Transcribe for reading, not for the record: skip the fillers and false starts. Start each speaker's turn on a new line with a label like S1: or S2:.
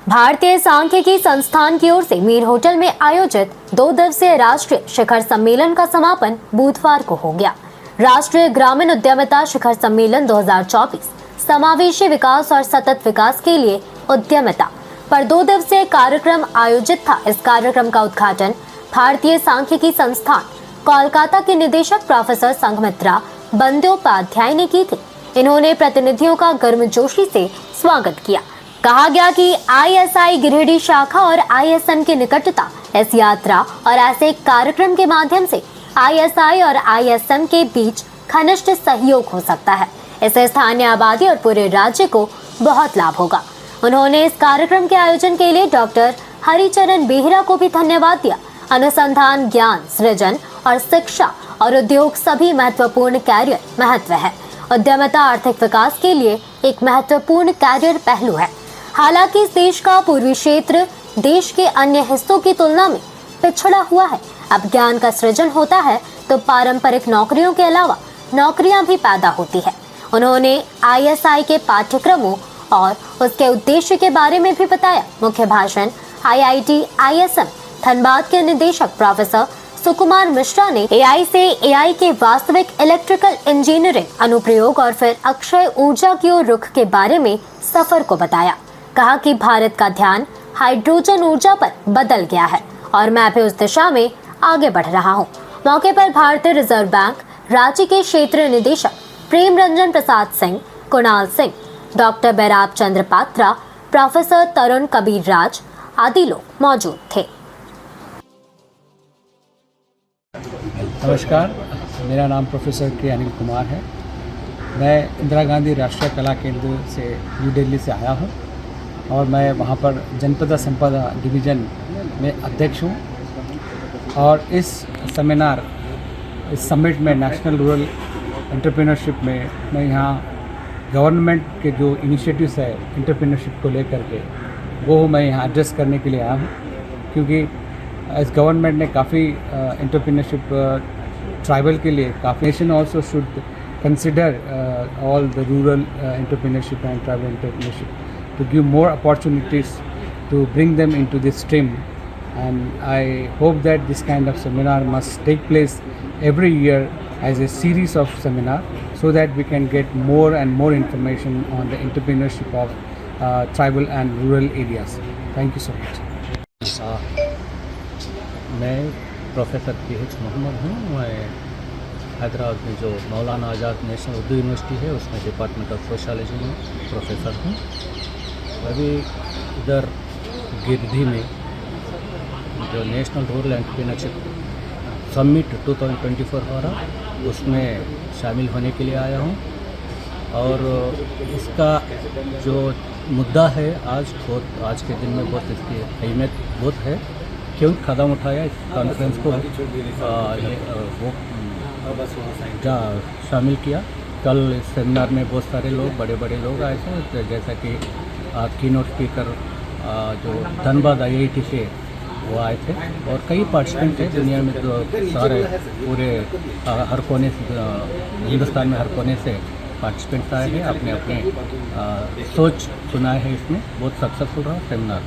S1: भारतीय सांख्यिकी संस्थान की ओर से मीर होटल में आयोजित 2 दिवसीय राष्ट्रीय शिखर सम्मेलन का समापन बुधवार को हो गया। राष्ट्रीय ग्रामीण उद्यमिता शिखर सम्मेलन 2024 समावेशी विकास और सतत विकास के लिए उद्यमिता पर 2 दिवसीय कार्यक्रम आयोजित था। इस कार्यक्रम का उद्घाटन भारतीय सांख्यिकी संस्थान कोलकाता के निदेशक प्रोफेसर संघमित्रा बंदोपाध्याय ने की थी। इन्होंने प्रतिनिधियों का गर्मजोशी से स्वागत किया। कहा गया कि ISI गिरिडीह शाखा और ISM की निकटता इस यात्रा और ऐसे कार्यक्रम के माध्यम से ISI और ISM के बीच घनिष्ठ सहयोग हो सकता है। इससे स्थानीय आबादी और पूरे राज्य को बहुत लाभ होगा। उन्होंने इस कार्यक्रम के आयोजन के लिए डॉक्टर हरिचरण बेहरा को भी धन्यवाद दिया। अनुसंधान, ज्ञान सृजन और शिक्षा और उद्योग सभी महत्वपूर्ण कैरियर महत्व है। उद्यमिता आर्थिक विकास के लिए एक महत्वपूर्ण कैरियर पहलू है। हालांकि इस देश का पूर्वी क्षेत्र देश के अन्य हिस्सों की तुलना में पिछड़ा हुआ है। अब ज्ञान का सृजन होता है तो पारंपरिक नौकरियों के अलावा नौकरियां भी पैदा होती है। उन्होंने ISI के पाठ्यक्रमों और उसके उद्देश्य के बारे में भी बताया। मुख्य भाषण IIT ISM धनबाद के निदेशक प्रोफेसर सुकुमार मिश्रा ने AI से AI के वास्तविक इलेक्ट्रिकल इंजीनियरिंग अनुप्रयोग और फिर अक्षय ऊर्जा की ओर रुख के बारे में सफर को बताया। कहा कि भारत का ध्यान हाइड्रोजन ऊर्जा पर बदल गया है और मैं भी उस दिशा में आगे बढ़ रहा हूं। मौके पर भारतीय रिजर्व बैंक रांची के क्षेत्रीय निदेशक प्रेम रंजन प्रसाद सिंह, कुणाल सिंह, डॉक्टर बैराब चंद्र पात्रा, प्रोफेसर तरुण कबीर राज आदि लोग मौजूद थे।
S2: नमस्कार, मेरा नाम प्रोफेसर के अनिल कुमार है। मैं इंदिरा गांधी राष्ट्रीय कला केंद्र से न्यू दिल्ली से आया हूं और मैं वहां पर जनपदा संपदा डिवीज़न में अध्यक्ष हूं। और इस सेमिनार, इस समिट में नेशनल रूरल एंटरप्रेन्योरशिप में मैं यहाँ गवर्नमेंट के जो इनिशिएटिव्स है एंटरप्रेन्योरशिप को लेकर के वो मैं यहाँ एड्रेस करने के लिए आया हूँ, क्योंकि इस गवर्नमेंट ने काफ़ी एंटरप्रेन्योरशिप ट्राइबल के लिए काफ़ी nation also should consider all the rural entrepreneurship and tribal entrepreneurship to give more opportunities to bring them into this stream. And I hope that this kind of seminar must take place every year as a series of seminar, so that we can get more and more information on the entrepreneurship of tribal and rural areas. Thank you so much.
S3: मैं professor PH Mohammad हूँ। मैं हैदराबाद में जो मौलाना आज़ाद national Urdu university है उसमें department of sociology में professor हूँ। अभी इधर गिरिडीह में जो नेशनल रूरल एंटरप्रेन्योरशिप समिट 2024 हो रहा, उसमें शामिल होने के लिए आया हूँ। और इसका जो मुद्दा है आज के दिन में बहुत इसकी अहमियत बहुत है। क्यों कदम उठाया इस कॉन्फ्रेंस को वो शामिल किया। कल इस सेमिनार में बहुत सारे लोग, बड़े बड़े लोग आए थे, जैसा कि कीनोट स्पीकर जो धनबाद IIT से वो आए थे और कई पार्टिसिपेंट थे। दुनिया में जो सारे पूरे हर कोने से, हिंदुस्तान में हर कोने से पार्टिसिपेंट्स आए हैं, अपने अपने सोच सुनाए हैं। इसमें बहुत सक्सेसफुल रहा सेमिनार।